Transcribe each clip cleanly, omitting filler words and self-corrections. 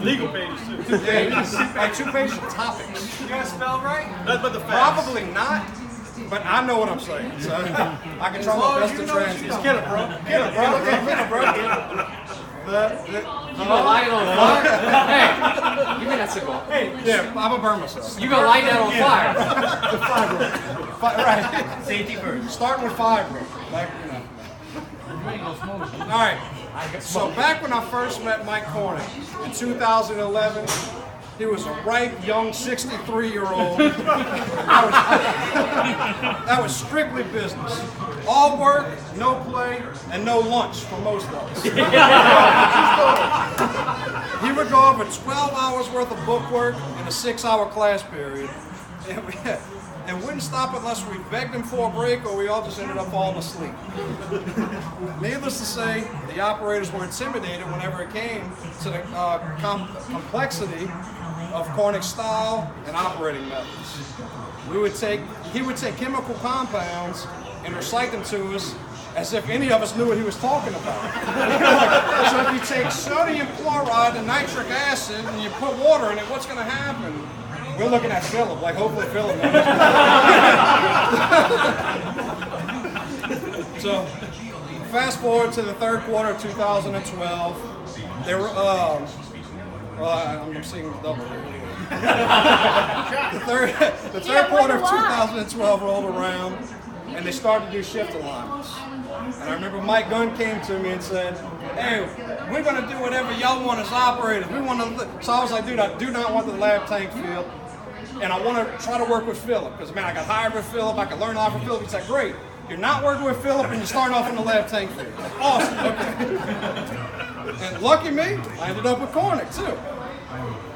legal pages too. 2 pages. Like 2 pages of topics. You guys spell right? That's but the facts. Probably not, but I know what I'm saying. So I can try my best to translate. Just get it, bro. Get it, bro. Get it, bro. You gonna light it on fire? Hey, give me that cigar. Hey, Yeah, I'm gonna burn myself. You gonna light that on fire? The fiber. Right. safety first. Starting with fiber. Like, you know. All right. So back when I first met Mike Kornick in 2011, he was a ripe, young 63-year-old. That was strictly business. All work, no play, and no lunch for most of us. He would go over 12 hours worth of book work in a 6-hour class period. And wouldn't stop unless we begged him for a break or we all just ended up falling asleep. Needless to say, the operators were intimidated whenever it came to the complexity of Kornick's style and operating methods. He would take chemical compounds and recite them to us as if any of us knew what he was talking about. So if you take sodium chloride and nitric acid and you put water in it, what's going to happen? We're looking at Philip, like hopefully Philip knows. So, fast forward to the third quarter of 2012. They were, I'm seeing double here. The third quarter of 2012 rolled around, and they started to do shift alignments. And I remember Mike Gunn came to me and said, "Hey, we're going to do whatever y'all want as operators. We want to." So I was like, "Dude, I do not want the lab tank field, and I want to try to work with Philip because man, I got hired with Philip. I can learn a lot from Philip." He's like, "Great, you're not working with Philip, and you're starting off in the lab tank field. Awesome, okay." And lucky me, I ended up with Kornick too.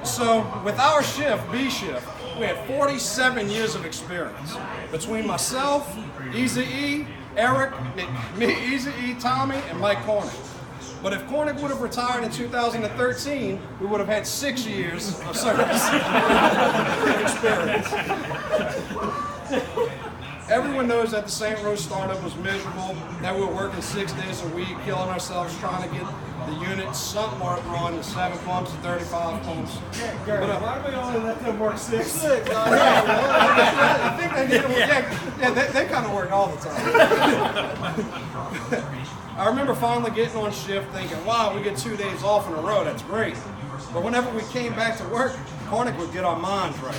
So with our shift, B shift, we had 47 years of experience between myself, Easy E, Eric, me, Easy E, Tommy, and Mike Kornick. But if Kornick would have retired in 2013, we would have had 6 years of service experience. Everyone knows that the St. Rose startup was miserable, that we were working 6 days a week, killing ourselves trying to get the unit somewhere run to 7 pumps to 35 pumps. Gary, why do we only let them work 6? I think they need to work. They kind of work all the time. I remember finally getting on shift thinking, wow, we get 2 days off in a row, that's great. But whenever we came back to work, Kornick would get our minds right.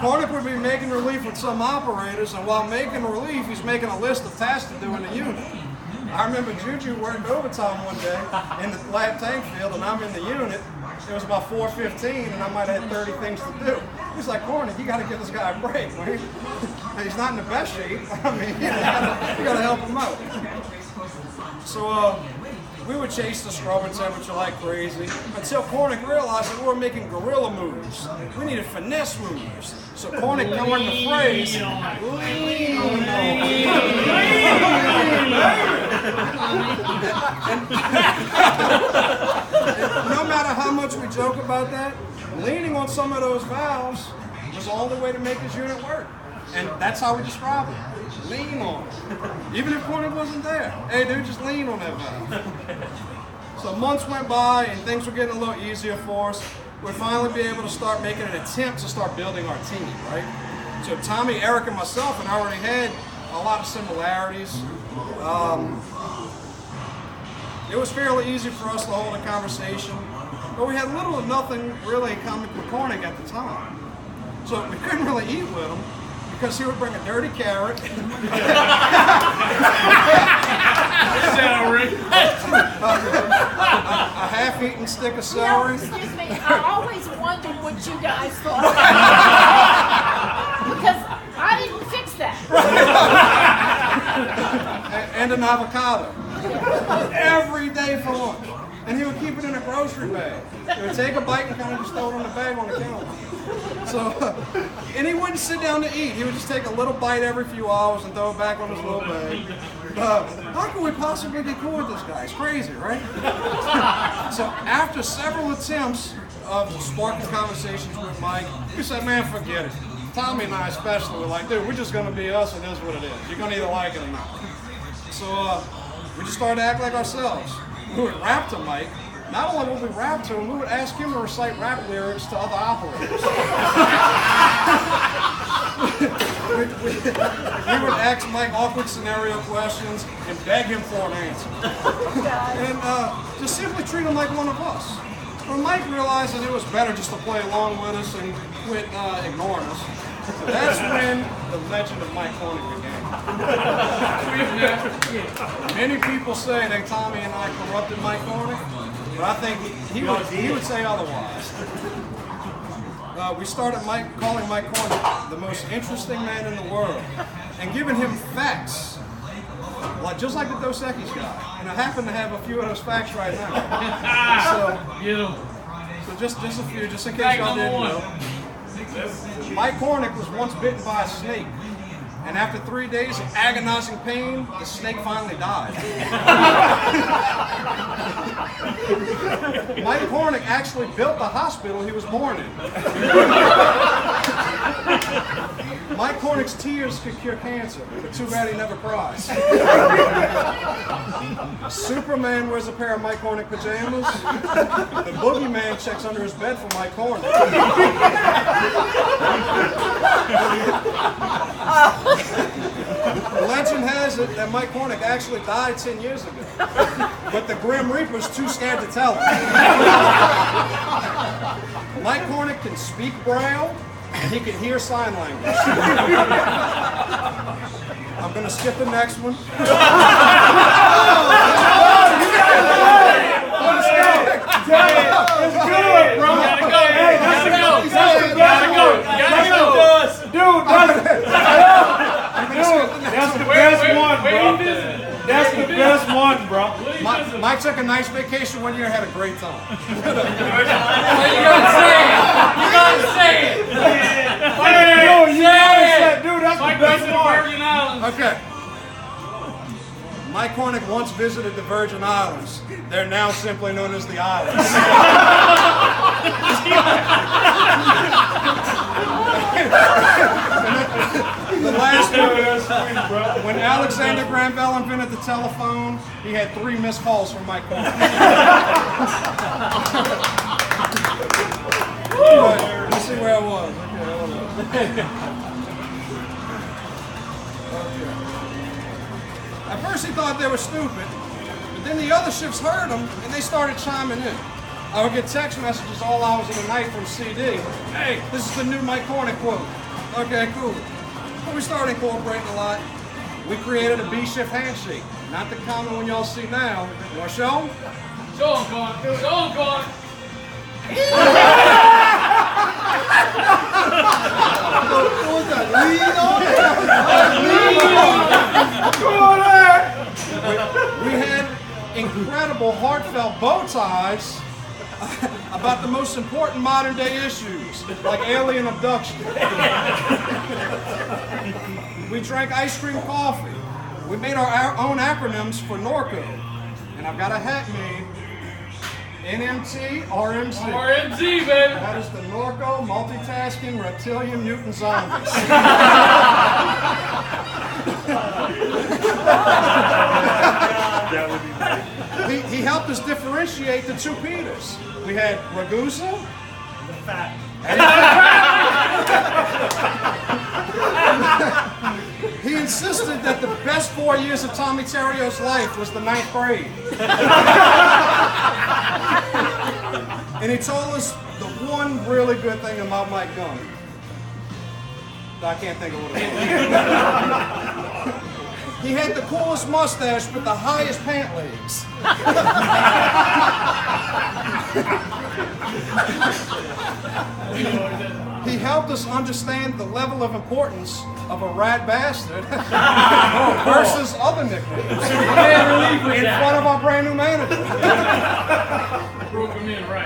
Kornick would be making relief with some operators, and while making relief, he's making a list of tasks to do in the unit. I remember Juju worked overtime one day in the lab tank field, and I'm in the unit. It was about 4:15, and I might have had 30 things to do. He's like, Kornick, you got to give this guy a break, man. He's not in the best shape. I mean, you got to help him out. So we would chase the scrubber temperature like crazy until Kornick realized that we were making guerrilla moves. We needed finesse moves. So Kornick coined the phrase, lean on. No matter how much we joke about that, leaning on some of those valves was the only way to make this unit work. And that's how we describe it. Lean on it. Even if Kornick wasn't there. Hey dude, just lean on that valve. So months went by and things were getting a little easier for us. We'd finally be able to start making an attempt to start building our team, right? So Tommy, Eric, and myself had already had a lot of similarities. It was fairly easy for us to hold a conversation, but we had little or nothing really in common with Kornick at the time. So we couldn't really eat with him because he would bring a dirty carrot, a half-eaten stick of celery. Excuse me, I always wondered what you guys thought. Because I didn't fix that. And an avocado. Every day for lunch. And he would keep it in a grocery bag. He would take a bite and kind of just throw it on the bag on the counter. So, and he wouldn't sit down to eat. He would just take a little bite every few hours and throw it back on his little bag. How can we possibly get cool with this guy? It's crazy, right? So after several attempts of sparking conversations with Mike, we said, man, forget it. Tommy and I especially were like, dude, we're just going to be us and it is what it is. You're going to either like it or not. So we just started to act like ourselves. we would rap to Mike. Not only would we rap to him, we would ask him to recite rap lyrics to other operators. we would ask Mike awkward scenario questions and beg him for an answer. And just simply treat him like one of us. When Mike realized that it was better just to play along with us and quit ignoring us, so that's when the legend of Mike Kornick began. Many people say that Tommy and I corrupted Mike Kornick, but I think he would say otherwise. We started calling Mike Kornick the most interesting man in the world and giving him facts, just like the Dos Equis guy. And I happen to have a few of those facts right now. So just a few, just in case y'all didn't know. Mike Kornick was once bitten by a snake, and after 3 days of agonizing pain, the snake finally died. Mike Kornick actually built the hospital he was born in. Mike Kornick's tears could cure cancer, but too bad he never cries. Superman wears a pair of Mike Kornick pajamas. The boogeyman checks under his bed for Mike Kornick. Legend has it that Mike Kornick actually died 10 years ago, but the Grim Reaper's too scared to tell him. Mike Kornick can speak Braille, and he can hear sign language. I'm going to skip the next one. That's the best one, bro. That's the best one, bro. Mike took a nice vacation one year and had a great time. You gotta say it. You gotta say it. Dude, that's the best one. Okay. Mike Kornick once visited the Virgin Islands. They're now simply known as the Islands. The last one, when Alexander Graham Bell invented the telephone, he had 3 missed calls from Mike Kornick. Let's see where I was. Okay. At first he thought they were stupid, but then the other ships heard them and they started chiming in. I would get text messages all hours of the night from CD. Hey, this is the new Mike Kornick quote. Okay, cool. But we started incorporating a lot. We created a B-shift handshake. Not the common one y'all see now. You want to show them? Show him, Gone. Show him, Gone. We had incredible heartfelt bow ties about the most important modern day issues, like alien abduction. We drank ice cream coffee. We made our own acronyms for Norco. And I've got a hat made. NMT, RMZ. RMZ, baby. That is the Norco Multitasking Reptilian Mutant Zombies. He helped us differentiate the 2 Peters. We had Ragusa. The fat. He insisted that the best 4 years of Tommy Terrio's life was the 9th grade. And he told us the one really good thing about Mike Gunn. I can't think of what it was. He had the coolest mustache with the highest pant legs. He helped us understand the level of importance of a rat bastard versus other nicknames in front of our brand new manager.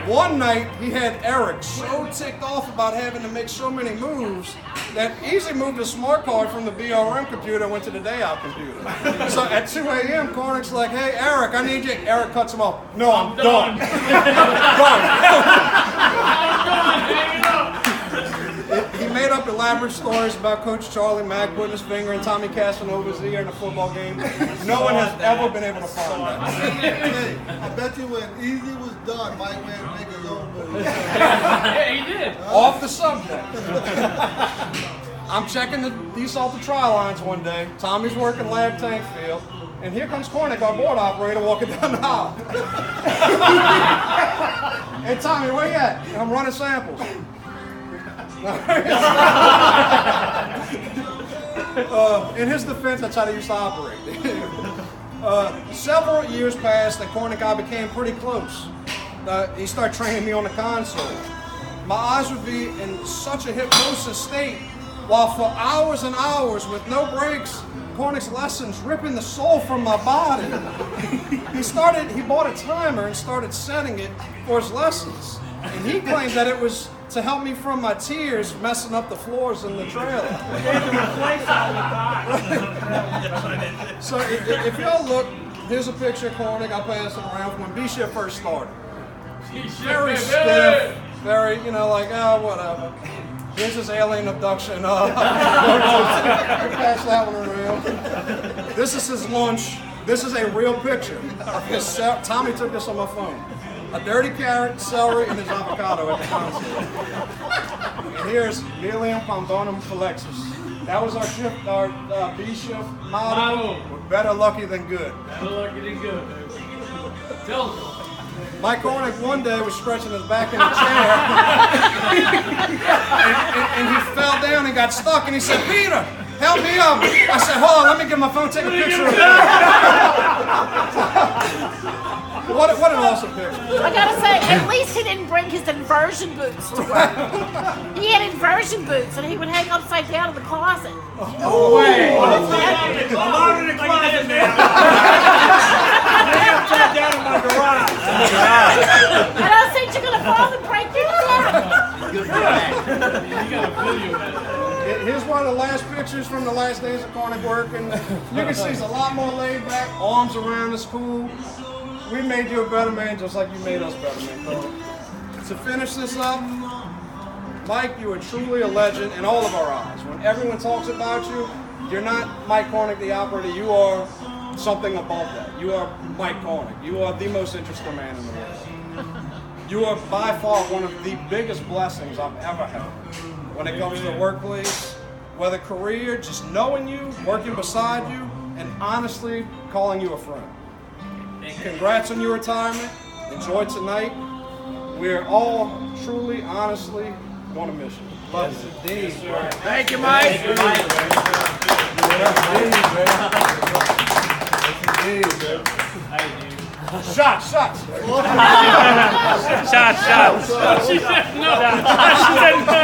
One night, he had Eric so ticked off about having to make so many moves that Easy moved a smart card from the BRM computer and went to the day out computer. So at 2 a.m., Kornick's like, hey, Eric, I need you. Eric cuts him off. No, I'm done. Done. He made made up elaborate stories about Coach Charlie Mack putting his finger in Tommy Casanova's ear in a football game. No one has ever been able to find that. Hey, I bet you when Easy was done, Mike went and make his own movie. Yeah, he did. Off the subject. I'm checking the desalted try lines one day. Tommy's working lab tank field. And here comes Kornick, our board operator, walking down the aisle. Hey, Tommy, where you at? I'm running samples. In his defense, that's how they used to operate. Several years passed, and Kornick and I became pretty close. He started training me on the console. My eyes would be in such a hypnosis state, while for hours and hours, with no breaks, Kornick's lessons ripping the soul from my body. He bought a timer and started setting it for his lessons. And he claimed that it was to help me from my tears messing up the floors in the trailer. So if y'all look, here's a picture of Kornick. I'll pass it around from when B-Shift first started. Very stiff, very, like, whatever. Here's his alien abduction. Pass that one around. This is his lunch. This is a real picture of his Tommy took this on my phone. A dirty carrot, celery, and his avocado at the console. And here's Milium Pandonum Philexus. That was our B shift motto. We're better lucky than good. Better lucky than good, baby. Tell them. Mike Kornick one day was stretching his back in a chair, and he fell down and got stuck, and he said, "Peter, help me up." I said, "Hold on, let me get my phone, take a picture of it." What an awesome picture. I gotta say, at least he didn't bring his inversion boots to work. He had inversion boots, and he would hang upside down in the closet. No way. I'm out of the closet now. I'm upside down in my garage. And I said, "You're gonna fall and break your neck." You got a video of that. Here's one of the last pictures from the last days of Kornick working. You can see he's a lot more laid back, arms around his cool. We made you a better man just like you made us better men, Kornick. To finish this up, Mike, you are truly a legend in all of our eyes. When everyone talks about you, you're not Mike Kornick, the operator. You are something above that. You are Mike Kornick. You are the most interesting man in the world. You are by far one of the biggest blessings I've ever had when it comes to the workplace, whether career, just knowing you, working beside you, and honestly calling you a friend. Congrats on your retirement. Enjoy tonight. We're all truly, honestly going to miss you. Love you. Indeed. Thank you, Mike. Shots. Shot. She said no. She said no.